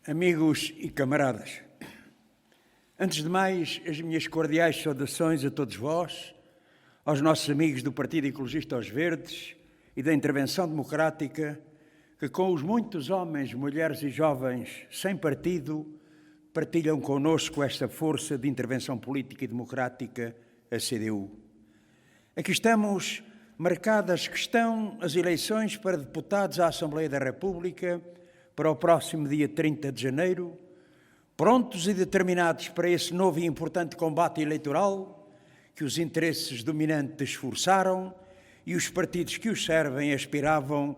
Amigos e camaradas, antes de mais, as minhas cordiais saudações a todos vós, aos nossos amigos do Partido Ecologista aos Verdes e da Intervenção Democrática, que com os muitos homens, mulheres e jovens sem partido, partilham connosco esta força de intervenção política e democrática, a CDU. Aqui estamos marcadas que estão as eleições para deputados à Assembleia da República para o próximo dia 30 de janeiro, prontos e determinados para esse novo e importante combate eleitoral que os interesses dominantes esforçaram e os partidos que os servem aspiravam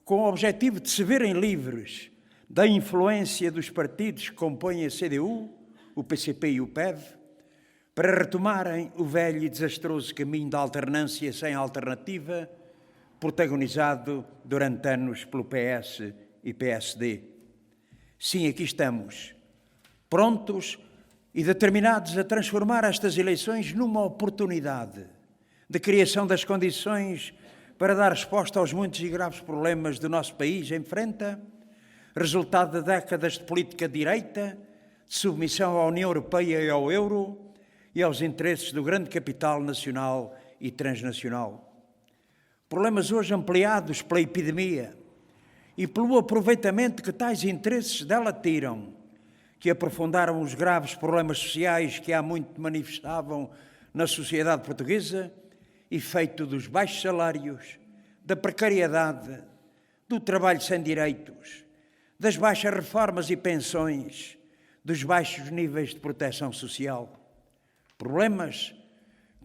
com o objetivo de se verem livres da influência dos partidos que compõem a CDU, o PCP e o PEV, para retomarem o velho e desastroso caminho da alternância sem alternativa, protagonizado durante anos pelo PS e PSD. Sim, aqui estamos, prontos e determinados a transformar estas eleições numa oportunidade de criação das condições para dar resposta aos muitos e graves problemas do nosso país enfrenta, resultado de décadas de política de direita, de submissão à União Europeia e ao euro e aos interesses do grande capital nacional e transnacional. Problemas hoje ampliados pela epidemia e pelo aproveitamento que tais interesses dela tiram, que aprofundaram os graves problemas sociais que há muito manifestavam na sociedade portuguesa, efeito dos baixos salários, da precariedade, do trabalho sem direitos, das baixas reformas e pensões, dos baixos níveis de proteção social. Problemas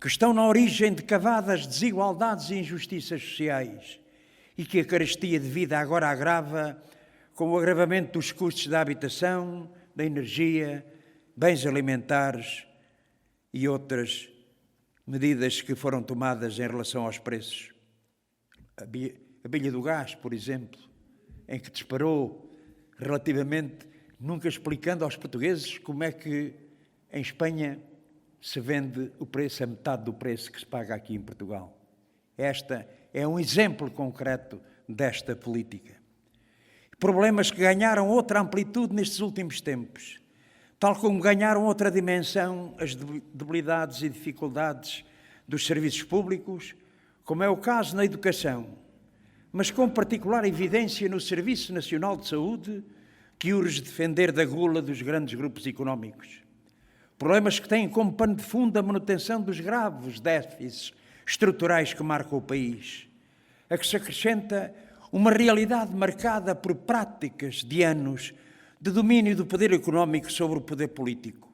que estão na origem de cavadas desigualdades e injustiças sociais e que a carestia de vida agora agrava com o agravamento dos custos da habitação, da energia, bens alimentares e outras medidas que foram tomadas em relação aos preços. A bilha do gás, por exemplo, em que disparou relativamente, nunca explicando aos portugueses como é que em Espanha se vende o preço a metade do preço que se paga aqui em Portugal. Esta é um exemplo concreto desta política. Problemas que ganharam outra amplitude nestes últimos tempos, tal como ganharam outra dimensão as debilidades e dificuldades dos serviços públicos, como é o caso na educação, mas com particular evidência no Serviço Nacional de Saúde, que urge defender da gula dos grandes grupos económicos. Problemas que têm como pano de fundo a manutenção dos graves déficits estruturais que marcam o país, a que se acrescenta uma realidade marcada por práticas de anos de domínio do poder económico sobre o poder político,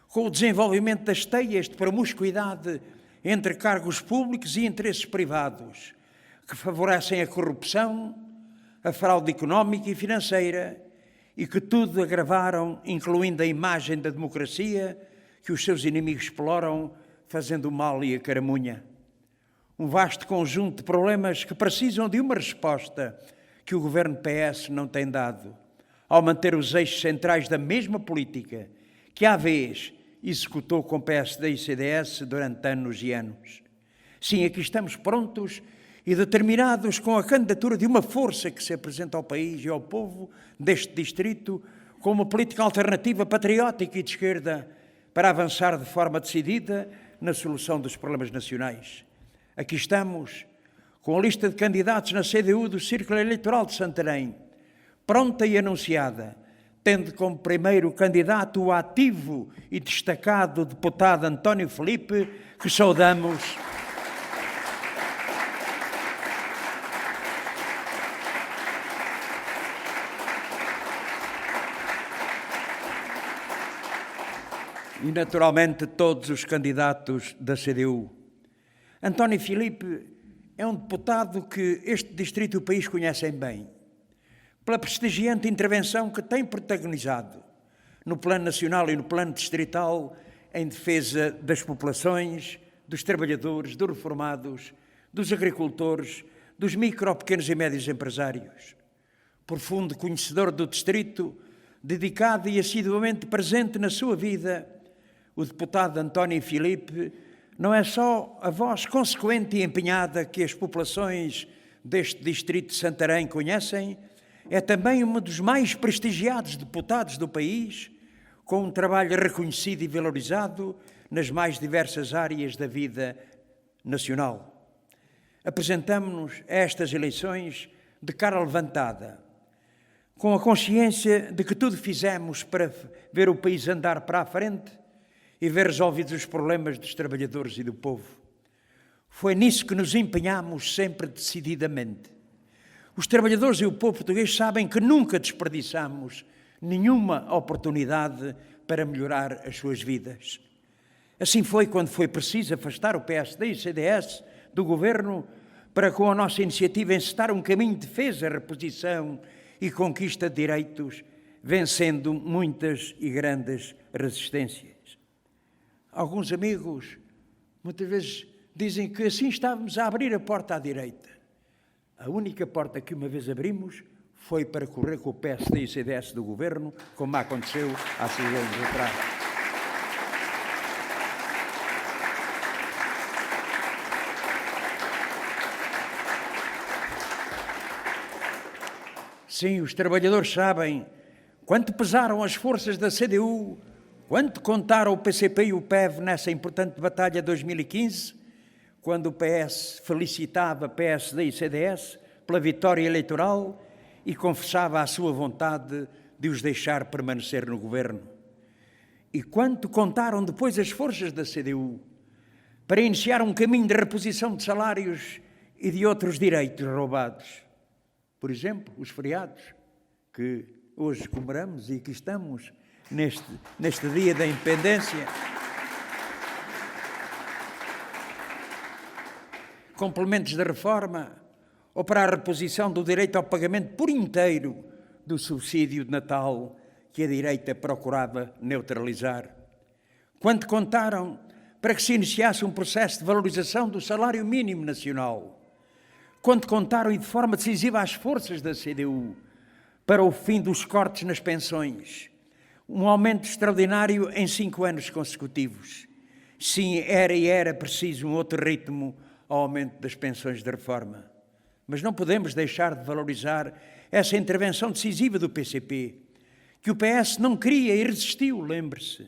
com o desenvolvimento das teias de promiscuidade entre cargos públicos e interesses privados, que favorecem a corrupção, a fraude económica e financeira e que tudo agravaram, incluindo a imagem da democracia que os seus inimigos exploram, fazendo o mal e a caramunha. Um vasto conjunto de problemas que precisam de uma resposta que o governo PS não tem dado, ao manter os eixos centrais da mesma política que, à vez, executou com PSD e CDS durante anos e anos. Sim, aqui estamos prontos e determinados com a candidatura de uma força que se apresenta ao país e ao povo deste distrito com uma política alternativa patriótica e de esquerda para avançar de forma decidida na solução dos problemas nacionais. Aqui estamos, com a lista de candidatos na CDU do Círculo Eleitoral de Santarém, pronta e anunciada, tendo como primeiro candidato o ativo e destacado deputado António Filipe, que saudamos. E, naturalmente, todos os candidatos da CDU. António Filipe é um deputado que este distrito e o país conhecem bem, pela prestigiante intervenção que tem protagonizado no plano nacional e no plano distrital em defesa das populações, dos trabalhadores, dos reformados, dos agricultores, dos micro, pequenos e médios empresários. Profundo conhecedor do distrito, dedicado e assiduamente presente na sua vida, o deputado António Filipe não é só a voz consequente e empenhada que as populações deste distrito de Santarém conhecem, É também um dos mais prestigiados deputados do país, com um trabalho reconhecido e valorizado nas mais diversas áreas da vida nacional. Apresentamo-nos a estas eleições de cara levantada, com a consciência de que tudo fizemos para ver o país andar para a frente e ver resolvidos os problemas dos trabalhadores e do povo. Foi nisso que nos empenhamos sempre decididamente. Os trabalhadores e o povo português sabem que nunca desperdiçamos nenhuma oportunidade para melhorar as suas vidas. Assim foi quando foi preciso afastar o PSD e o CDS do governo para, com a nossa iniciativa, encetar um caminho de defesa, reposição e conquista de direitos, vencendo muitas e grandes resistências. Alguns amigos, muitas vezes, dizem que assim estávamos a abrir a porta à direita. A única porta que uma vez abrimos foi para correr com o PSD e o CDS do governo, como aconteceu há 6 anos atrás. Sim, os trabalhadores sabem quanto pesaram as forças da CDU, quanto contaram o PCP e o PEV nessa importante batalha de 2015, quando o PS felicitava PSD e CDS pela vitória eleitoral e confessava a sua vontade de os deixar permanecer no governo. E quanto contaram depois as forças da CDU para iniciar um caminho de reposição de salários e de outros direitos roubados. Por exemplo, os feriados, que hoje comemoramos e aqui estamos neste dia da independência. Complementos de reforma ou para a reposição do direito ao pagamento por inteiro do subsídio de Natal que a direita procurava neutralizar. Quanto contaram para que se iniciasse um processo de valorização do salário mínimo nacional. Quanto contaram e de forma decisiva às forças da CDU para o fim dos cortes nas pensões. Um aumento extraordinário em 5 anos consecutivos. Sim, era preciso um outro ritmo ao aumento das pensões de reforma. Mas não podemos deixar de valorizar essa intervenção decisiva do PCP, que o PS não queria e resistiu, lembre-se,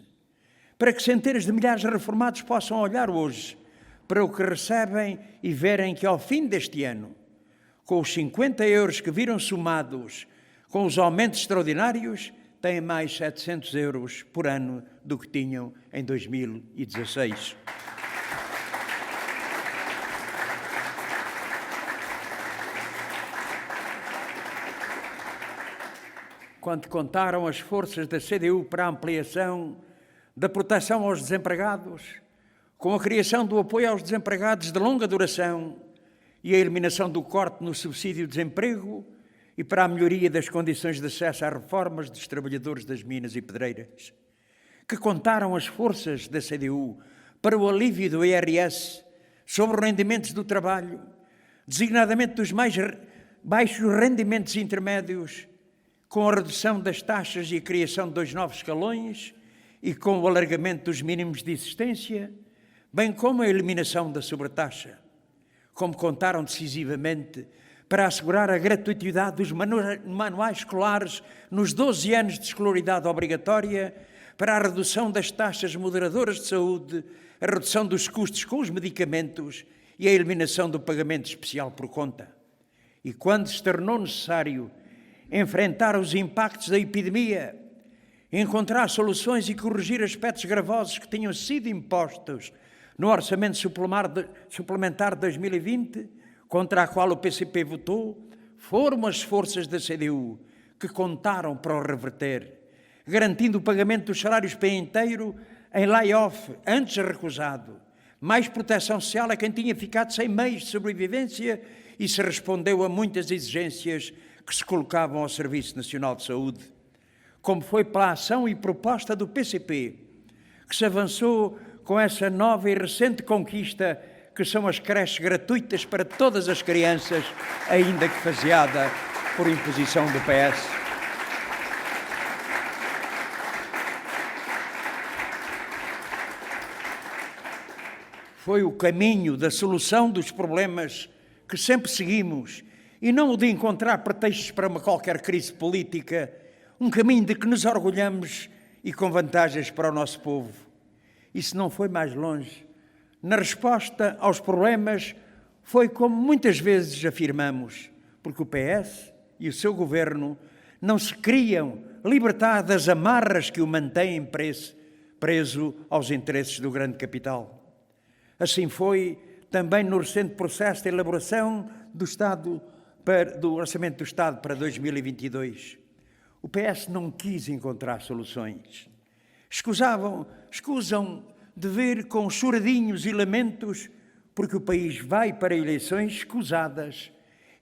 para que centenas de milhares de reformados possam olhar hoje para o que recebem e verem que ao fim deste ano, com os 50 euros que viram somados com os aumentos extraordinários, têm mais 700 euros por ano do que tinham em 2016. Quando contaram as forças da CDU para a ampliação da proteção aos desempregados, com a criação do apoio aos desempregados de longa duração e a eliminação do corte no subsídio de desemprego e para a melhoria das condições de acesso às reformas dos trabalhadores das minas e pedreiras, que contaram as forças da CDU para o alívio do IRS sobre os rendimentos do trabalho, designadamente dos mais baixos rendimentos intermédios, com a redução das taxas e a criação de 2 novos escalões e com o alargamento dos mínimos de existência, bem como a eliminação da sobretaxa, como contaram decisivamente para assegurar a gratuitidade dos manuais escolares nos 12 anos de escolaridade obrigatória, para a redução das taxas moderadoras de saúde, a redução dos custos com os medicamentos e a eliminação do pagamento especial por conta. E quando se tornou necessário enfrentar os impactos da epidemia, encontrar soluções e corrigir aspectos gravosos que tinham sido impostos no Orçamento Suplementar de 2020, contra a qual o PCP votou, foram as forças da CDU que contaram para o reverter, garantindo o pagamento dos salários para inteiro em lay-off, antes recusado, mais proteção social a quem tinha ficado sem meios de sobrevivência e se respondeu a muitas exigências que se colocavam ao Serviço Nacional de Saúde, como foi pela ação e proposta do PCP, que se avançou com essa nova e recente conquista que são as creches gratuitas para todas as crianças, ainda que faseada por imposição do PS. Foi o caminho da solução dos problemas que sempre seguimos e não o de encontrar pretextos para uma qualquer crise política, um caminho de que nos orgulhamos e com vantagens para o nosso povo. Isso não foi mais longe. Na resposta aos problemas foi como muitas vezes afirmamos, porque o PS e o seu governo não se queriam libertar das amarras que o mantêm preso aos interesses do grande capital. Assim foi também no recente processo de elaboração do Orçamento do Estado para 2022. O PS não quis encontrar soluções. Escusam de vir com choradinhos e lamentos porque o país vai para eleições escusadas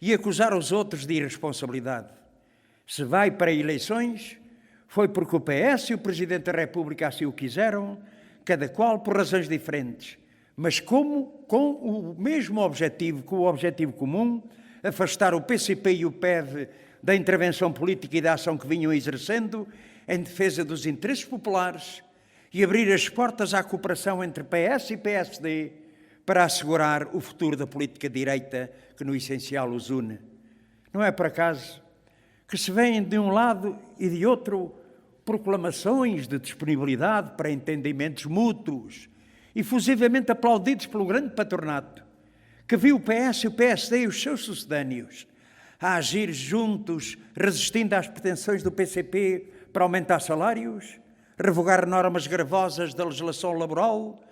e acusar os outros de irresponsabilidade. Se vai para eleições, foi porque o PS e o Presidente da República assim o quiseram, cada qual por razões diferentes, mas com o mesmo objetivo, com o objetivo comum, afastar o PCP e o PEV da intervenção política e da ação que vinham exercendo em defesa dos interesses populares e abrir as portas à cooperação entre PS e PSD para assegurar o futuro da política direita que no essencial os une. Não é por acaso que se vêem de um lado e de outro proclamações de disponibilidade para entendimentos mútuos, efusivamente aplaudidos pelo grande patronato, que viu o PS e o PSD e os seus sucedâneos a agir juntos, resistindo às pretensões do PCP para aumentar salários, revogar normas gravosas da legislação laboral,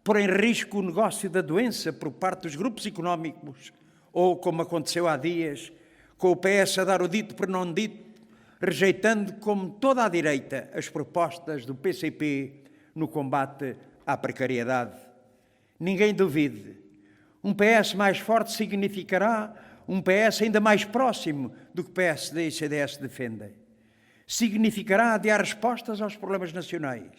pôr em risco o negócio da doença por parte dos grupos económicos, ou, como aconteceu há dias, com o PS a dar o dito por não dito, rejeitando, como toda a direita, as propostas do PCP no combate à precariedade. Ninguém duvide, um PS mais forte significará um PS ainda mais próximo do que PSD e CDS defendem. Significará adiar respostas aos problemas nacionais.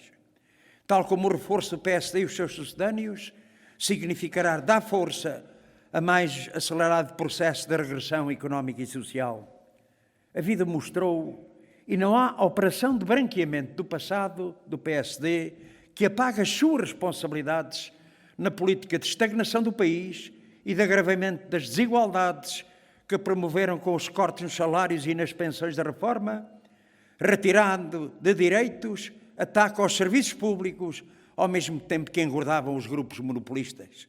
Tal como o reforço do PSD e os seus sucedâneos, significará dar força a mais acelerado processo de regressão económica e social. A vida mostrou, e não há operação de branqueamento do passado do PSD que apague as suas responsabilidades na política de estagnação do país e de agravamento das desigualdades que promoveram com os cortes nos salários e nas pensões da reforma, retirando de direitos, ataque aos serviços públicos, ao mesmo tempo que engordavam os grupos monopolistas.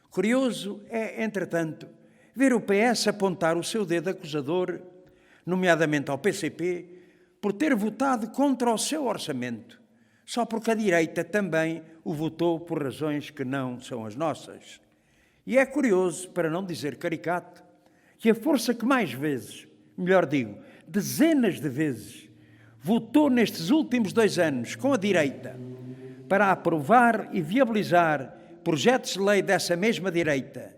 Curioso é, entretanto, ver o PS apontar o seu dedo acusador, nomeadamente ao PCP, por ter votado contra o seu orçamento, só porque a direita também o votou por razões que não são as nossas. E é curioso, para não dizer caricato, que a força que mais vezes, melhor digo, dezenas de vezes, votou nestes últimos 2 anos com a direita para aprovar e viabilizar projetos de lei dessa mesma direita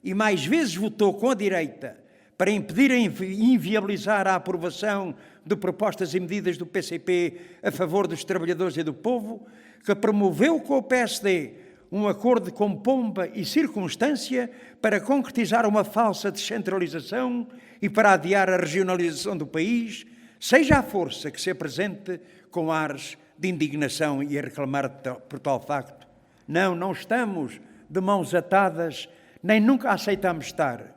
e mais vezes votou com a direita para impedir e inviabilizar a aprovação de propostas e medidas do PCP a favor dos trabalhadores e do povo, que promoveu com o PSD um acordo com pompa e circunstância para concretizar uma falsa descentralização e para adiar a regionalização do país, seja a força que se apresente com ares de indignação e a reclamar por tal facto. Não estamos de mãos atadas, nem nunca aceitamos estar,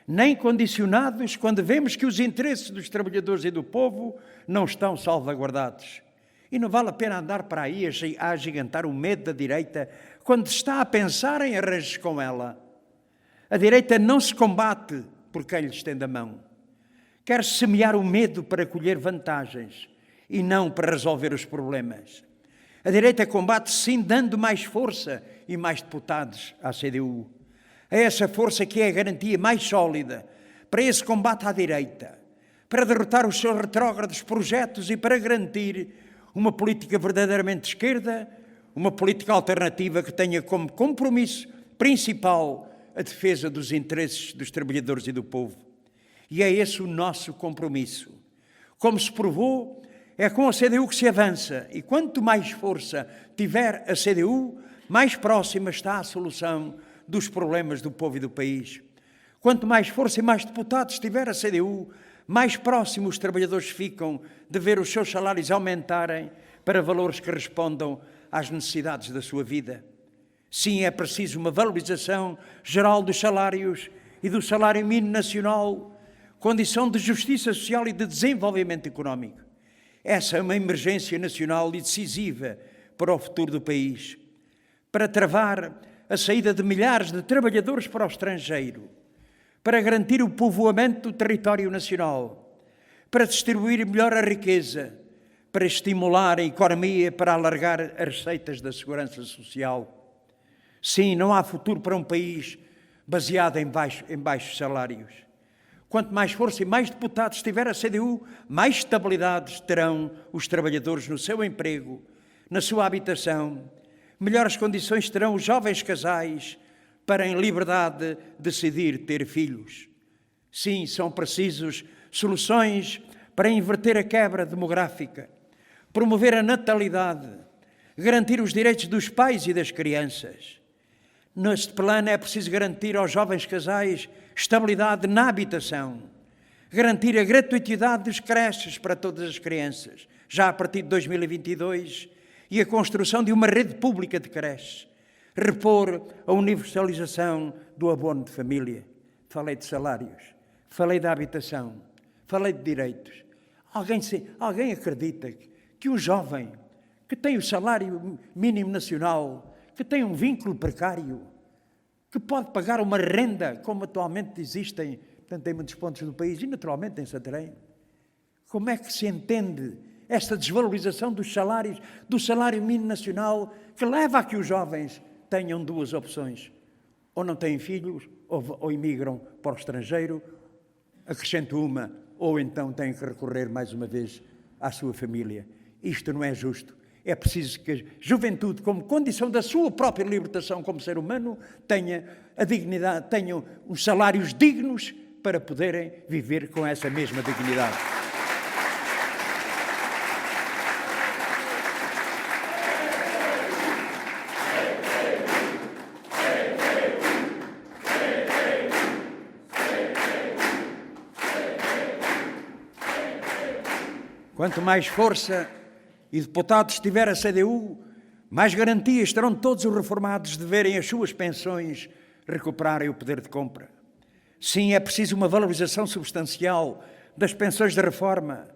nem condicionados quando vemos que os interesses dos trabalhadores e do povo não estão salvaguardados. E não vale a pena andar para aí a agigantar o medo da direita quando está a pensar em arranjos com ela. A direita não se combate por quem lhe estende a mão. Quer semear o medo para colher vantagens e não para resolver os problemas. A direita combate sim dando mais força e mais deputados à CDU. É essa força que é a garantia mais sólida para esse combate à direita, para derrotar os seus retrógrados projetos e para garantir uma política verdadeiramente de esquerda, uma política alternativa que tenha como compromisso principal a defesa dos interesses dos trabalhadores e do povo. E é esse o nosso compromisso. Como se provou, é com a CDU que se avança e quanto mais força tiver a CDU, mais próxima está a solução dos problemas do povo e do país. Quanto mais força e mais deputados tiver a CDU, mais próximos os trabalhadores ficam de ver os seus salários aumentarem para valores que respondam às necessidades da sua vida. Sim, é preciso uma valorização geral dos salários e do salário mínimo nacional condição de justiça social e de desenvolvimento económico. Essa é uma emergência nacional e decisiva para o futuro do país, para travar a saída de milhares de trabalhadores para o estrangeiro, para garantir o povoamento do território nacional, para distribuir melhor a riqueza, para estimular a economia, para alargar as receitas da segurança social. Sim, não há futuro para um país baseado em baixos salários. Quanto mais força e mais deputados tiver a CDU, mais estabilidade terão os trabalhadores no seu emprego, na sua habitação. Melhores condições terão os jovens casais para, em liberdade, decidir ter filhos. Sim, são precisos soluções para inverter a quebra demográfica, promover a natalidade, garantir os direitos dos pais e das crianças. Neste plano é preciso garantir aos jovens casais estabilidade na habitação, garantir a gratuitidade dos creches para todas as crianças, já a partir de 2022, e a construção de uma rede pública de creches, repor a universalização do abono de família. Falei de salários, falei da habitação, falei de direitos. Alguém acredita que um jovem que tem o salário mínimo nacional, que tem um vínculo precário, que pode pagar uma renda, como atualmente existem, portanto, em muitos pontos do país, e naturalmente em Santarém, como é que se entende esta desvalorização dos salários, do salário mínimo nacional, que leva a que os jovens tenham duas opções: ou não têm filhos, ou imigram para o estrangeiro, acrescento uma, ou então têm que recorrer mais uma vez à sua família. Isto não é justo. É preciso que a juventude, como condição da sua própria libertação como ser humano, tenha a dignidade, tenham os salários dignos para poderem viver com essa mesma dignidade. Quanto mais força e deputados tiver a CDU, mais garantias terão todos os reformados de verem as suas pensões recuperarem o poder de compra. Sim, é preciso uma valorização substancial das pensões de reforma,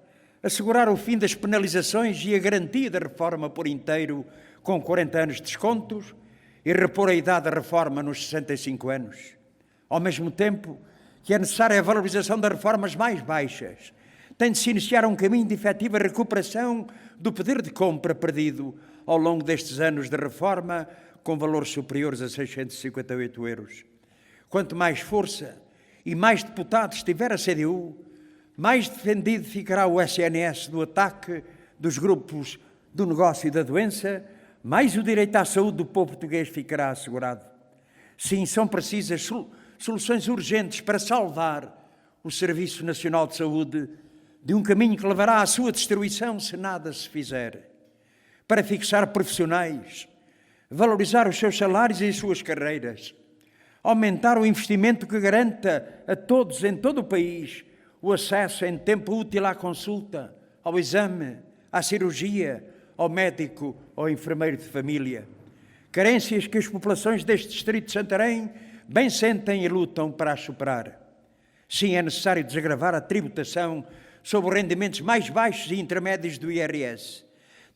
assegurar o fim das penalizações e a garantia da reforma por inteiro com 40 anos de descontos e repor a idade da reforma nos 65 anos. Ao mesmo tempo que é necessária a valorização das reformas mais baixas, tem de se iniciar um caminho de efetiva recuperação do poder de compra perdido ao longo destes anos de reforma, com valores superiores a 658 euros. Quanto mais força e mais deputados tiver a CDU, mais defendido ficará o SNS do ataque dos grupos do negócio e da doença, mais o direito à saúde do povo português ficará assegurado. Sim, são precisas soluções urgentes para salvar o Serviço Nacional de Saúde de um caminho que levará à sua destruição se nada se fizer, para fixar profissionais, valorizar os seus salários e as suas carreiras, aumentar o investimento que garanta a todos em todo o país o acesso em tempo útil à consulta, ao exame, à cirurgia, ao médico ou enfermeiro de família. Carências que as populações deste distrito de Santarém bem sentem e lutam para as superar. Sim, é necessário desagravar a tributação sobre rendimentos mais baixos e intermédios do IRS,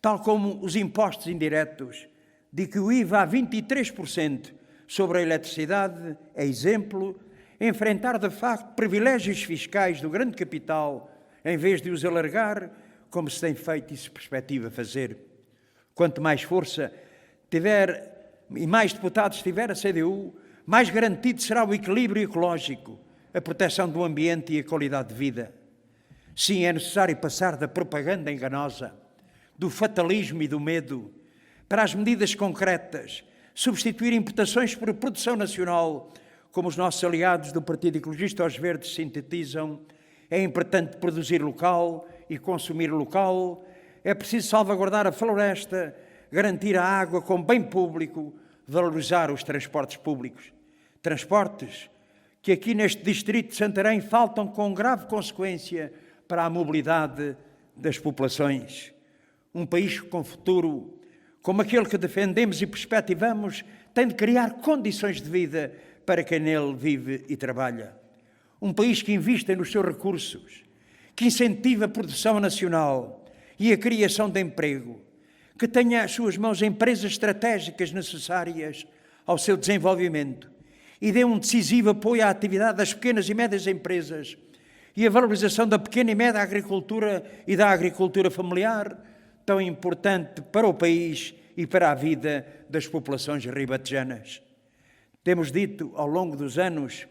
tal como os impostos indiretos, de que o IVA a 23% sobre a eletricidade é exemplo, enfrentar de facto privilégios fiscais do grande capital, em vez de os alargar, como se tem feito e se perspectiva fazer. Quanto mais força tiver e mais deputados tiver a CDU, mais garantido será o equilíbrio ecológico, a proteção do ambiente e a qualidade de vida. Sim, é necessário passar da propaganda enganosa, do fatalismo e do medo, para as medidas concretas, substituir importações por produção nacional, como os nossos aliados do Partido Ecologista aos Verdes sintetizam. É importante produzir local e consumir local, é preciso salvaguardar a floresta, garantir a água como bem público, valorizar os transportes públicos. Transportes que aqui neste distrito de Santarém faltam com grave consequência para a mobilidade das populações. Um país com futuro, como aquele que defendemos e perspectivamos, tem de criar condições de vida para quem nele vive e trabalha. Um país que invista nos seus recursos, que incentive a produção nacional e a criação de emprego, que tenha às suas mãos empresas estratégicas necessárias ao seu desenvolvimento e dê um decisivo apoio à atividade das pequenas e médias empresas e a valorização da pequena e média agricultura e da agricultura familiar, tão importante para o país e para a vida das populações ribatejanas. Temos dito ao longo dos anos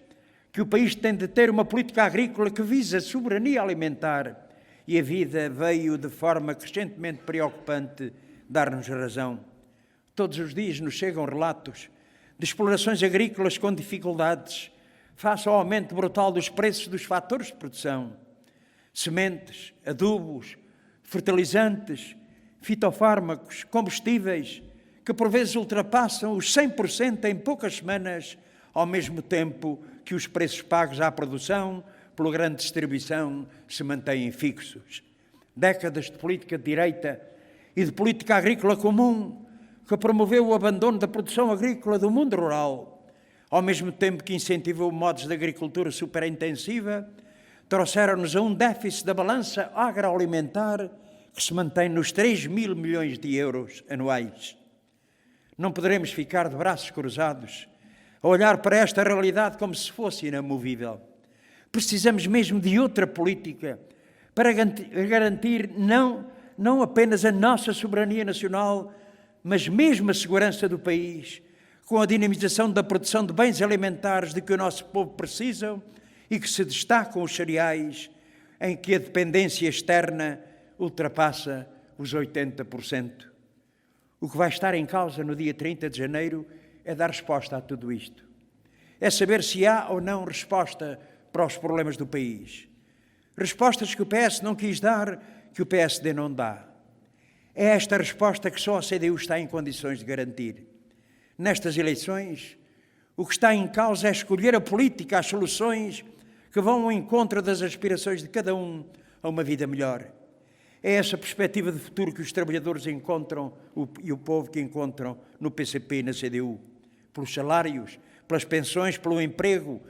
que o país tem de ter uma política agrícola que visa a soberania alimentar e a vida veio de forma crescentemente preocupante dar-nos razão. Todos os dias nos chegam relatos de explorações agrícolas com dificuldades face ao aumento brutal dos preços dos fatores de produção, sementes, adubos, fertilizantes, fitofármacos, combustíveis, que por vezes ultrapassam os 100% em poucas semanas, ao mesmo tempo que os preços pagos à produção pela grande distribuição se mantêm fixos. Décadas de política de direita e de política agrícola comum que promoveu o abandono da produção agrícola do mundo rural, ao mesmo tempo que incentivou modos de agricultura superintensiva, trouxeram-nos a um déficit da balança agroalimentar que se mantém nos 3.000 milhões de euros anuais. Não poderemos ficar de braços cruzados a olhar para esta realidade como se fosse inamovível. Precisamos mesmo de outra política para garantir não apenas a nossa soberania nacional, mas mesmo a segurança do país, com a dinamização da produção de bens alimentares de que o nosso povo precisa e que se destacam os cereais, em que a dependência externa ultrapassa os 80%. O que vai estar em causa no dia 30 de janeiro é dar resposta a tudo isto. É saber se há ou não resposta para os problemas do país. Respostas que o PS não quis dar, que o PSD não dá. É esta resposta que só a CDU está em condições de garantir. Nestas eleições, o que está em causa é escolher a política, as soluções que vão ao encontro das aspirações de cada um a uma vida melhor. É essa perspectiva de futuro que os trabalhadores encontram e o povo que encontram no PCP e na CDU. Pelos salários, pelas pensões, pelo emprego,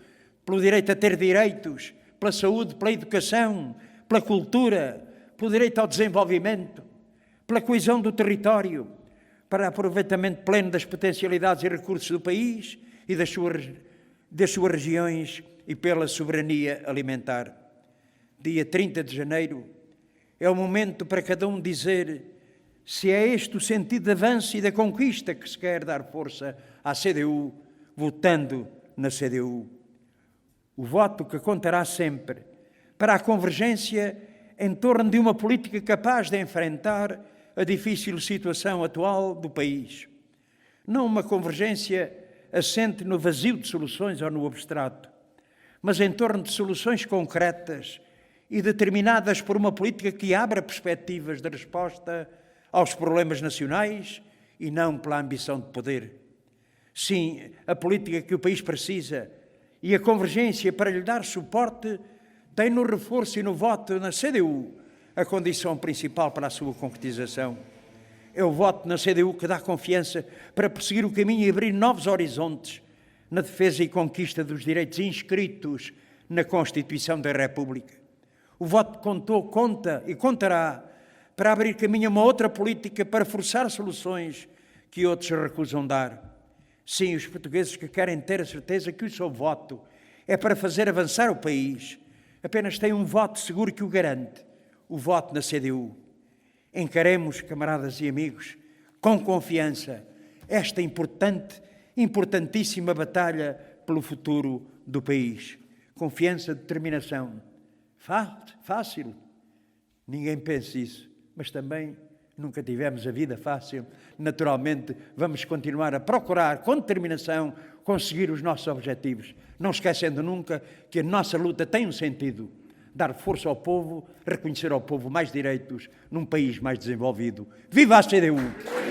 pelo direito a ter direitos, pela saúde, pela educação, pela cultura, pelo direito ao desenvolvimento, pela coesão do território, para aproveitamento pleno das potencialidades e recursos do país e das suas regiões e pela soberania alimentar. Dia 30 de janeiro é o momento para cada um dizer se é este o sentido de avanço e da conquista que se quer dar força à CDU, votando na CDU. O voto que contará sempre para a convergência em torno de uma política capaz de enfrentar a difícil situação atual do país. Não uma convergência assente no vazio de soluções ou no abstrato, mas em torno de soluções concretas e determinadas por uma política que abra perspectivas de resposta aos problemas nacionais e não pela ambição de poder. Sim, a política que o país precisa e a convergência para lhe dar suporte tem no reforço e no voto na CDU a condição principal para a sua concretização. É o voto na CDU que dá confiança para prosseguir o caminho e abrir novos horizontes na defesa e conquista dos direitos inscritos na Constituição da República. O voto conta e contará para abrir caminho a uma outra política para forçar soluções que outros recusam dar. Sim, os portugueses que querem ter a certeza que o seu voto é para fazer avançar o país, apenas têm um voto seguro que o garante, o voto na CDU. Encaremos, camaradas e amigos, com confiança, esta importantíssima batalha pelo futuro do país. Confiança, determinação. Fácil? Ninguém pensa isso, mas também nunca tivemos a vida fácil. Naturalmente, vamos continuar a procurar, com determinação, conseguir os nossos objetivos, não esquecendo nunca que a nossa luta tem um sentido: dar força ao povo, reconhecer ao povo mais direitos num país mais desenvolvido. Viva a CDU!